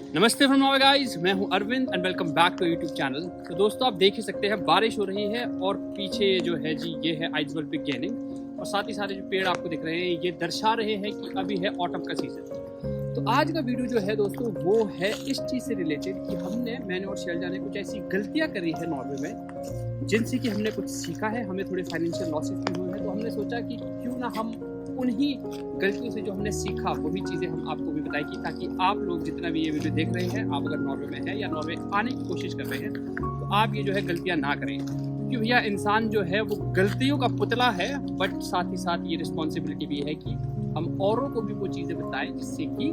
नमस्ते from Norway guys, मैं हूं Arvind and welcome back to YouTube channel. तो दोस्तों आप देख ही सकते हैं बारिश हो रही है और पीछे जो है जी ये है आइजबर्ग बिगिनिंग और साथ ही सारे जो पेड़ आपको दिख रहे हैं ये दर्शा रहे हैं कि अभी है ऑटम का सीजन। तो आज का वीडियो जो है दोस्तों वो है इस चीज़ से रिलेटेड कि मैंने और शैलजा ने कुछ ऐसी गलतियाँ करी है नॉर्वे में जिनसे कि हमने कुछ सीखा है, हमें थोड़े फाइनेंशियल लॉसेस भी हुए हैं। तो हमने सोचा कि क्यों ना हम उन्हीं गलतियों से जो हमने सीखा वही चीज़ें हम आपको भी बताएं कि ताकि आप लोग जितना भी ये वीडियो देख रहे हैं, आप अगर नॉर्वे में हैं या नॉर्वे आने की कोशिश कर रहे हैं तो आप ये जो है गलतियाँ ना करें, क्योंकि भैया इंसान जो है वो गलतियों का पुतला है, बट साथ ही साथ ये रिस्पॉन्सिबिलिटी भी है कि हम औरों को भी वो चीज़ें बताएं जिससे कि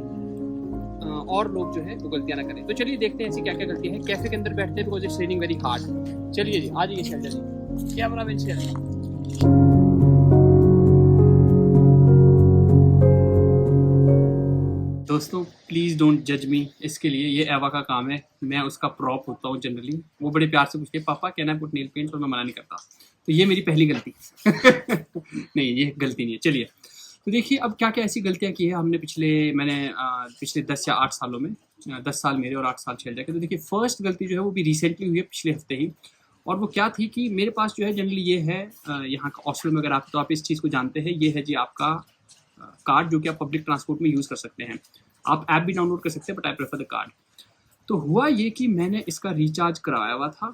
और लोग जो है वो गलतियाँ ना करें। तो चलिए देखते हैं ऐसी क्या क्या गलतियाँ हैं। कैफे के अंदर बैठते हैं because it's raining very hard. चलिए जी आ जाइए शैलजा जी, क्या बना शैलजा। दोस्तों प्लीज़ डोंट जज मी इसके लिए, ये एवा का काम है, मैं उसका प्रॉप होता हूँ जनरली। वो बड़े प्यार से पूछते हैं papa can I put nail paint, और मैं मना नहीं करता। तो ये मेरी पहली गलती नहीं, ये गलती नहीं है। चलिए तो देखिए अब क्या क्या ऐसी गलतियाँ की है हमने पिछले 10 या 8 सालों में, 10 साल मेरे और 8 साल चल जाके। तो देखिए फर्स्ट गलती जो है वो भी रिसेंटली हुई है, पिछले हफ्ते ही। और वो क्या थी कि मेरे पास जो है जनरली ये है यहाँ का ऑस्ट्रेल में, अगर आप तो आप इस चीज़ को जानते हैं, ये है जी आपका कार्ड जो कि आप पब्लिक ट्रांसपोर्ट में यूज़ कर सकते हैं। आप ऐप भी डाउनलोड कर सकते हैं but I prefer the card. तो हुआ ये कि मैंने इसका रिचार्ज करवाया हुआ था,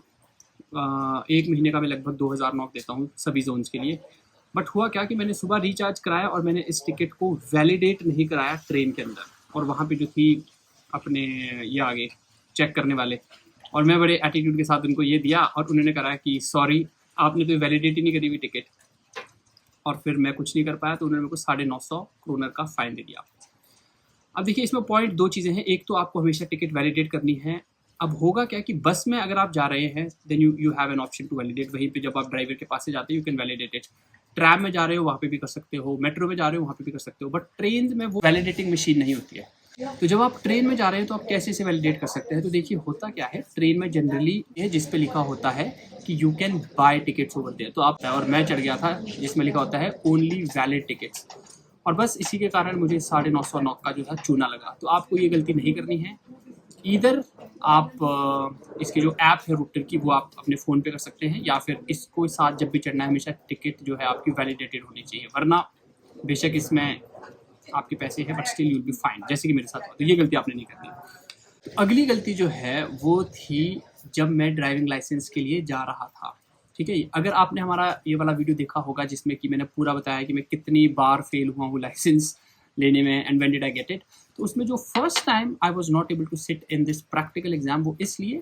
1 महीने का मैं लगभग 2000 नॉक देता हूँ सभी जोन्स के लिए। बट हुआ क्या कि मैंने सुबह रिचार्ज कराया और मैंने इस टिकट को वैलिडेट नहीं कराया ट्रेन के अंदर, और वहाँ पे जो थी अपने ये आगे चेक करने वाले, और मैं बड़े एटीट्यूड के साथ उनको ये दिया और उन्होंने कहा कि सॉरी आपने तो वैलिडेट ही नहीं करी हुई टिकट, और फिर मैं कुछ नहीं कर पाया। तो उन्होंने मेरे को 950 क्रोनर का फाइन दे दिया। अब देखिए इसमें पॉइंट 2 चीज़ें हैं। एक तो आपको हमेशा टिकट वैलिडेट करनी है। अब होगा क्या कि बस में अगर आप जा रहे हैं then you have an option to validate, वहीं पे जब आप ड्राइवर के पास से जाते हैं you can validate it. Tram में जा रहे हो वहाँ पे भी कर सकते हो, मेट्रो में जा रहे हो वहाँ पे भी कर सकते हो, बट ट्रेन में वो वैलिडेटिंग मशीन नहीं होती है। तो जब आप ट्रेन में जा रहे हैं तो आप कैसे से वैलिडेट कर सकते हैं। तो देखिए होता क्या है, ट्रेन में जनरली ये जिस पे लिखा होता है कि you can buy tickets over there, तो आप, और मैं चढ़ गया था जिसमें लिखा होता है ओनली वैलिड टिकट्स, और बस इसी के कारण मुझे 950 नॉक का जो था चूना लगा। तो आपको ये गलती नहीं करनी है। इधर आप इसके जो ऐप है रूटर की वो आप अपने फ़ोन पे कर सकते हैं, या फिर इसको साथ जब भी चढ़ना है हमेशा टिकट जो है आपकी वैलिडेटेड होनी चाहिए, वरना बेशक इसमें आपके पैसे हैं but still you will be fine, जैसे कि मेरे साथ हुआ। तो ये गलती आपने नहीं करनी। तो अगली गलती जो है वो थी जब मैं ड्राइविंग लाइसेंस के लिए जा रहा था। ठीक है, अगर आपने हमारा ये वाला वीडियो देखा होगा जिसमें कि मैंने पूरा बताया कि मैं कितनी बार फेल हुआ हूँ लाइसेंस लेने में and when did I get it, तो उसमें जो first time I was not able to sit in this practical exam, वो इसलिए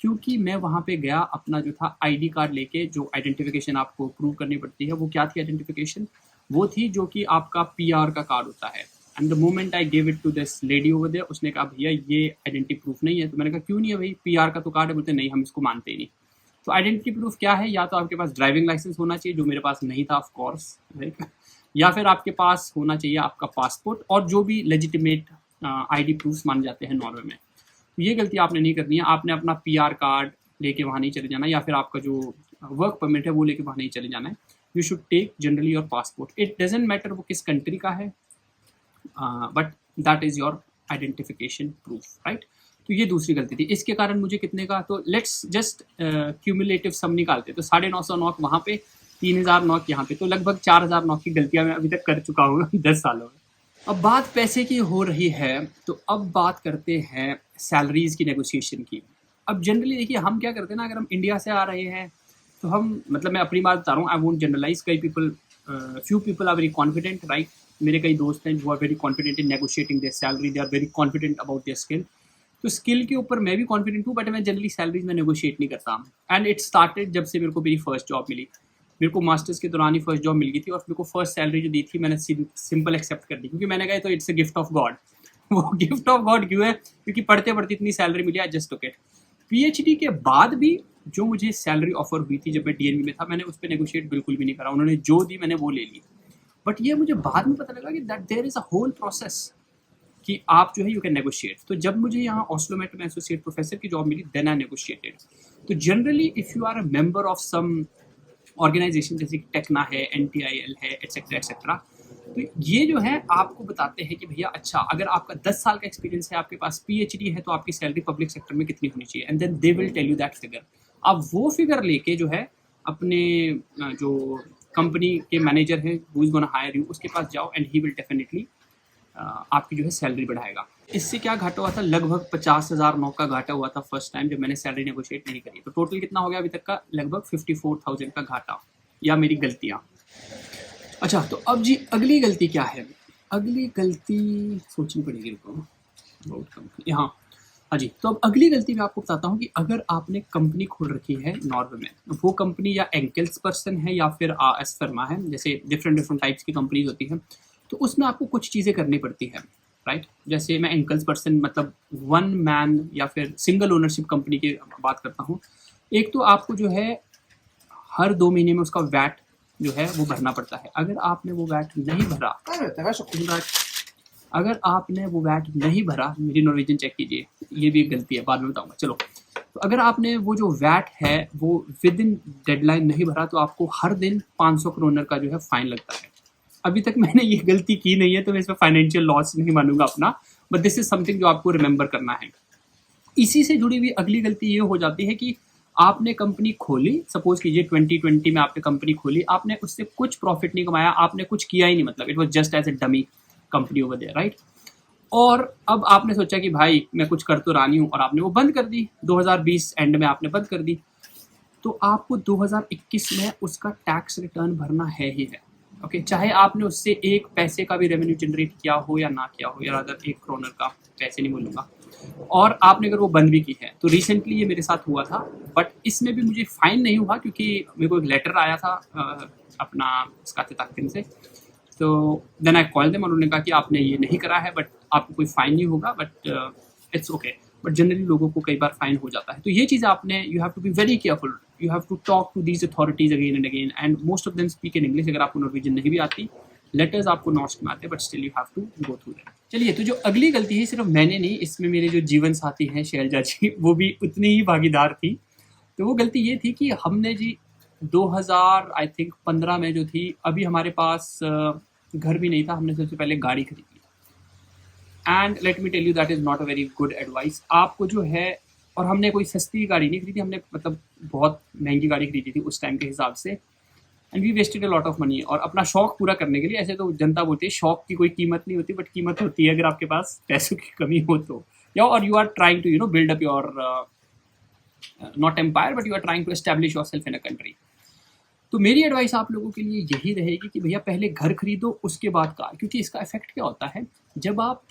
क्योंकि मैं वहाँ पे गया अपना जो था आईडी कार्ड लेके, जो आइडेंटिफिकेशन आपको प्रूव करनी पड़ती है। वो क्या थी आइडेंटिफिकेशन, वो थी जो कि आपका पीआर का कार्ड होता है। And the moment I give it to this lady over there, उसने कहा भैया ये आइडेंटिटी प्रूफ नहीं है। तो मैंने कहा क्यों नहीं है भाई, पीआर का तो कार्ड है। बोलते नहीं हम इसको मानते ही नहीं। तो आइडेंटिटी प्रूफ क्या है, या तो आपके पास ड्राइविंग लाइसेंस होना चाहिए जो मेरे पास नहीं था ऑफ कोर्स, या फिर आपके पास होना चाहिए आपका पासपोर्ट और जो भी लेजिटिमेट आईडी प्रूफ्स माने जाते हैं नॉर्वे में। तो ये गलती आपने नहीं करनी है। आपने अपना पीआर कार्ड लेके वहाँ नहीं चले जाना, या फिर आपका जो वर्क परमिट है वो लेके वहाँ नहीं चले जाना है। You should take generally your passport, it doesn't matter वो किस कंट्री का है, but that is your identification proof, right. तो ये दूसरी गलती थी। इसके कारण मुझे कितने का, तो लेट्स जस्ट क्यूमुलेटिव सम निकालते। तो 950 नॉक वहाँ पे, 3000 नॉक यहाँ पे, तो लगभग 4000 नॉक की गलतियाँ मैं अभी तक कर चुका हूँ 10 सालों में। अब बात पैसे की हो रही है तो अब बात करते हैं सैलरीज की नेगोशिएशन की। अब जनरली देखिए हम क्या करते हैं ना, अगर हम इंडिया से आ रहे हैं तो हम, मतलब मैं अपनी बात बता रहा हूँ, आई वोंट जनरलाइज। कई people, few people are very confident, right. मेरे कई दोस्त हैं जो are very confident in negotiating their salary, they are very confident about their skill. तो स्किल के ऊपर मैं भी कॉन्फिडेंट हूँ, बट मैं जनरली सैलरीज में नेगोशिएट नहीं करता। एंड इट स्टार्टेड जब से मेरे को मेरी फर्स्ट जॉब मिली। मेरे को मास्टर्स के दौरान ही फर्स्ट जॉब मिल गई थी, और मेरे को फर्स्ट सैलरी जो दी थी मैंने सिंपल एक्सेप्ट कर दी, क्योंकि मैंने कहा तो it's a gift of God. वो गिफ्ट ऑफ गॉड क्यों है, क्योंकि पढ़ते पढ़ते इतनी सैलरी मिली, I just took it. PhD के बाद भी जो मुझे सैलरी ऑफर हुई थी जब मैं डीएनबी में था, मैंने उस पर नेगोशिएट बिल्कुल भी नहीं करा। उन्होंने जो दी मैंने वो ले ली। बट ये मुझे बाद में पता लगा कि that there is a whole process कि आप जो है यू कैन नेगोशिएट। तो जब मुझे यहाँ ऑस्लोमेट में एसोसिएट प्रोफेसर की जॉब मिली, देन आई नेगोशिएटेड। तो generally if you are a member of some organisation जैसे कि टेक्ना है, एनटीआईएल है, एटसेट्रा एटसेट्रा, तो ये जो है आपको बताते हैं कि भैया अच्छा, अगर आपका 10 साल का एक्सपीरियंस है, आपके पास पीएचडी है, तो आपकी सैलरी पब्लिक सेक्टर में कितनी होनी चाहिए, and then they will tell you that figure. आप वो फिगर लेके जो है अपने जो कंपनी के मैनेजर हैं who is gonna hire you, उसके पास जाओ एंड ही विल डेफिनेटली आपकी जो है सैलरी बढ़ाएगा। इससे क्या घाटा हुआ था, लगभग 50,009 का घाटा हुआ था फर्स्ट टाइम जब मैंने सैलरी नेगोशिएट नहीं करी। तो टोटल कितना हो गया अभी तक का, लगभग 54,000 का घाटा, या मेरी गलतियाँ। अच्छा, तो अब जी अगली गलती क्या है, अगली गलती सोचनी पड़ेगी, रुको, हाँ हाँ जी। तो अब अगली गलती मैं आपको बताता हूँ कि अगर आपने कंपनी खोल रखी है नॉर्वे में, वो कंपनी या एंकल्स पर्सन है या फिर AS फर्मा है, जैसे डिफरेंट टाइप्स की कंपनीज होती हैं, तो उसमें आपको कुछ चीज़ें करनी पड़ती है, राइट। जैसे मैं एंकल्स पर्सन मतलब 1 मैन या फिर सिंगल ओनरशिप कंपनी की बात करता हूँ। एक तो आपको जो है हर 2 महीने में उसका वैट जो है वो भरना पड़ता है। अगर आपने वो वैट नहीं भरा, अगर आपने वो वैट नहीं भरा, मेरी नॉर्वेजियन चेक कीजिए, ये भी एक गलती है, बाद में बताऊंगा। चलो, तो अगर आपने वो जो वैट है वो विद इन डेडलाइन नहीं भरा, तो आपको हर दिन 500 क्रोनर का जो है फाइन लगता है। अभी तक मैंने ये गलती की नहीं है, तो मैं इसमें फाइनेंशियल लॉस नहीं मानूंगा अपना, बट दिस इज समथिंग जो आपको रिमेंबर करना है। इसी से जुड़ी हुई अगली गलती ये हो जाती है कि आपने कंपनी खोली, सपोज कीजिए 2020 में आपने कंपनी खोली, आपने उससे कुछ प्रॉफिट नहीं कमाया, आपने कुछ किया ही नहीं, मतलब it was just as a dummy company over there, right. और अब आपने सोचा कि भाई मैं कुछ कर तो रानी हूँ, और आपने वो बंद कर दी, 2020 एंड में आपने बंद कर दी। तो आपको 2021 में उसका टैक्स रिटर्न भरना है ही है, ओके। चाहे आपने उससे 1 पैसे का भी रेवेन्यू जनरेट किया हो या ना किया हो, या अगर 1 क्रोनर का, पैसे नहीं बोलूँगा, और आपने अगर वो बंद भी की है। तो रिसेंटली ये मेरे साथ हुआ था, बट इसमें भी मुझे फाइन नहीं हुआ, क्योंकि मेरे को एक लेटर आया था अपना स्काते से। तो देन आई कॉल देम, और उन्होंने कहा कि आपने ये नहीं करा है, बट आपको कोई फाइन नहीं होगा, but it's okay. But generally लोगों को कई बार फाइन हो जाता है। तो ये चीज़ आपने, you have to be very careful, you have to talk to these authorities again and again, and most of them speak in English. अगर आपको नॉर्वेजियन नहीं भी आती, लेटर्स आपको नॉर्स में आते हैं, but still you have to go through that. चलिए, तो जो अगली गलती है, सिर्फ मैंने नहीं, इसमें मेरे जो जीवन साथी हैं शैलजा जी, वो भी उतनी ही भागीदार थी। तो वो गलती ये थी कि हमने जी 2000 आई थिंक 15 में जो थी, अभी हमारे पास घर भी नहीं था, हमने सबसे पहले गाड़ी खरीदी। And let me tell you that is not a very good advice. आपको जो है, और हमने कोई सस्ती गाड़ी नहीं खरीदी, हमने मतलब बहुत महंगी गाड़ी खरीदी थी उस टाइम के हिसाब से, and we wasted a lot of money. और अपना शौक पूरा करने के लिए, ऐसे तो जनता बोलती है शौक की कोई कीमत नहीं होती, बट कीमत होती है अगर आपके पास पैसों की कमी हो तो, या और you are trying to build up your not empire, but you are trying to establish yourself in a country. तो मेरी एडवाइस आप लोगों के लिए यही रहेगी कि भैया पहले घर खरीदो, उसके बाद कार। क्योंकि इसका इफेक्ट क्या होता है, जब आप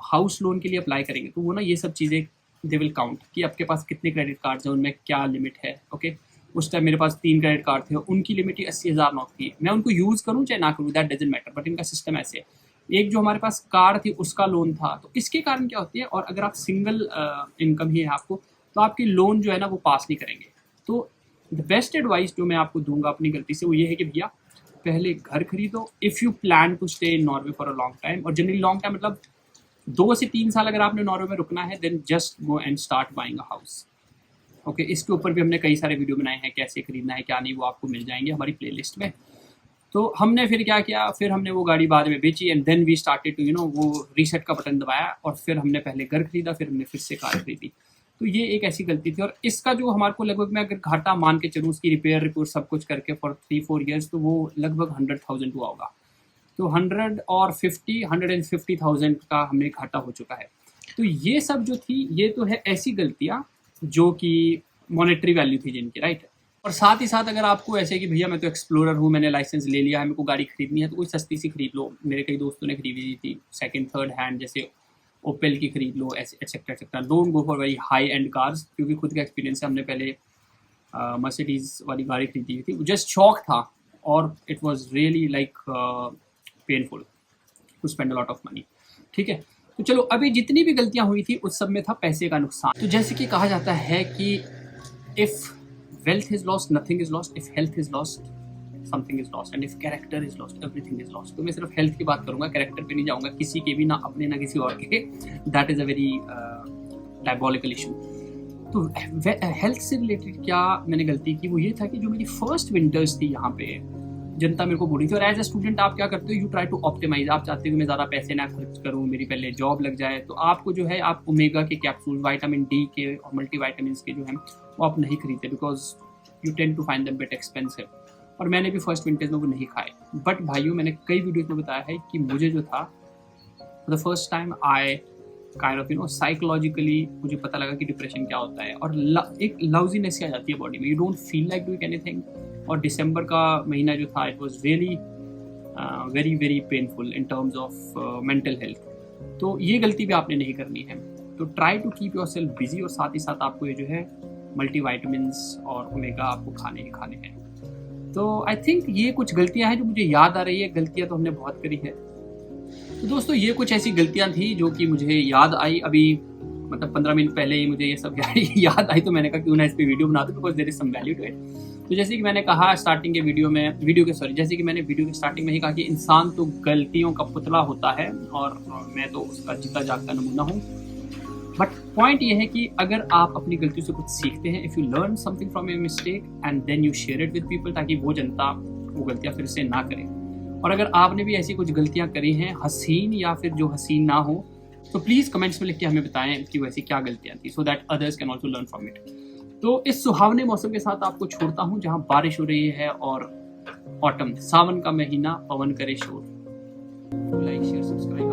हाउस लोन के लिए अप्लाई करेंगे, तो वो ना ये सब चीज़ें दे विल काउंट कि आपके पास कितने क्रेडिट कार्ड्स हैं, उनमें क्या लिमिट है, ओके। उस टाइम मेरे पास 3 क्रेडिट कार्ड थे, उनकी लिमिट ही 80,000 नॉक थी। मैं उनको यूज़ करूँ चाहे ना करूँ, दैट डजंट मैटर, बट इनका सिस्टम ऐसे है। एक जो हमारे पास कार थी, उसका लोन था, तो इसके कारण क्या होती है, और अगर आप सिंगल इनकम ही है आपको, तो आपकी लोन जो है ना वो पास नहीं करेंगे। तो द बेस्ट एडवाइस जो मैं आपको दूंगा अपनी गलती से, वो ये है कि भैया पहले घर खरीदो, if you plan to stay in Norway for a long time. और जनरली लॉन्ग टाइम मतलब 2 से 3 साल अगर आपने नॉर्वे में रुकना है, then just go and start buying a house, okay. इसके ऊपर भी हमने कई सारे वीडियो बनाए हैं, कैसे खरीदना है क्या नहीं, वो आपको मिल जाएंगे हमारी प्लेलिस्ट में। तो हमने फिर क्या किया, फिर हमने वो गाड़ी बाद में बेची, and then we started to वो रीसेट का बटन दबाया, और फिर हमने पहले घर खरीदा, फिर हमने फिर से कार खरीदी। तो ये एक ऐसी गलती थी, और इसका जो हमारे को लगभग, मैं अगर घाटा मान के चलूँ उसकी रिपेयर रिपोर्ट सब कुछ करके फॉर 3-4 ईयर्स, तो वो लगभग 100,000 हुआ होगा। तो 150,000 का हमने घाटा हो चुका है। तो ये सब जो थी, ये तो है ऐसी गलतियाँ जो कि मॉनेटरी वैल्यू थी जिनकी, राइट। और साथ ही साथ अगर आपको ऐसे कि भैया मैं तो एक्सप्लोरर हूँ, मैंने लाइसेंस ले लिया है, मेरे को गाड़ी खरीदनी है, तो कोई सस्ती सी खरीद लो। मेरे कई दोस्तों ने खरीदी थी सेकंड थर्ड हैंड, जैसे ओपेल की खरीद लो, etcetera etcetera. Don't go for very high end cars, क्योंकि खुद का एक्सपीरियंस है, हमने पहले मर्सिडीज वाली गाड़ी खरीदी थी, जस्ट शौक था, और it was really like painful to spend a lot of money, ठीक है। तो चलो, अभी जितनी भी गलतियां हुई थी उस सब में था पैसे का नुकसान। तो जैसे कि कहा जाता है कि if wealth is lost nothing is lost, if health is lost something is lost, and if character is lost everything is lost. तो मैं सिर्फ हेल्थ की बात करूंगा, कैरेक्टर पे नहीं जाऊंगा, किसी के भी, ना अपने ना किसी और के। That is a very diabolical issue. तो हेल्थ से रिलेटेड क्या मैंने गलती की, वो ये था कि जो मेरी फर्स्ट विंटर्स थी यहाँ पे, जनता मेरे को बोली थी। और एज ए स्टूडेंट आप क्या करते हो, यू ट्राई टू ऑप्टिमाइज, आप चाहते हो कि मैं ज़्यादा पैसे ना खर्च करूँ, मेरी पहले जॉब लग जाए, तो आपको जो है आप ओमेगा के कैप्सूल, विटामिन डी के और मल्टीविटामिन के जो हैं वो आप नहीं खरीदते, because you tend to find them bit expensive. और मैंने भी फर्स्ट विंटेज में वो नहीं खाए। बट भाइयों, मैंने कई वीडियोज में बताया है कि मुझे जो था the first time I kind of psychologically मुझे पता लगा कि डिप्रेशन क्या होता है, और एक लाउजीनेस आ जाती है बॉडी में, you don't feel like doing anything. और दिसंबर का महीना जो था, it was really very very painful in terms of mental health. तो ये गलती भी आपने नहीं करनी है। तो try to keep yourself busy, और साथ ही साथ आपको ये जो है मल्टीविटामिन्स और ओमेगा आपको खाने ही खाने हैं। तो आई थिंक ये कुछ गलतियां हैं जो मुझे याद आ रही है। गलतियां तो हमने बहुत करी है। तो दोस्तों, ये कुछ ऐसी गलतियां थी जो कि मुझे याद आई अभी, मतलब 15 मिनट पहले ही मुझे ये सब याद आई, तो मैंने कहा क्यों ना इस पे वीडियो बना दूं, because there is some value to it. तो जैसे कि मैंने कहा स्टार्टिंग के जैसे कि मैंने वीडियो के स्टार्टिंग में ही कहा कि इंसान तो गलतियों का पुतला होता है, और मैं तो उसका जीता जागता नमूना हूँ। बट पॉइंट ये है कि अगर आप अपनी गलतियों से कुछ सीखते हैं, if you learn something from your mistake and then you share it with people, ताकि वो जनता वो गलतियाँ फिर से ना करे। और अगर आपने भी ऐसी कुछ गलतियाँ करी हैं, हसीन या फिर जो हसीन ना हो, तो प्लीज़ कमेंट्स में लिख के हमें बताएं कि वैसी क्या गलतियाँ थी, so that others can also learn from it. तो इस सुहावने मौसम के साथ आपको छोड़ता हूँ, जहाँ बारिश हो रही है और ऑटम, सावन का महीना, पवन करे शोर। Like share subscribe.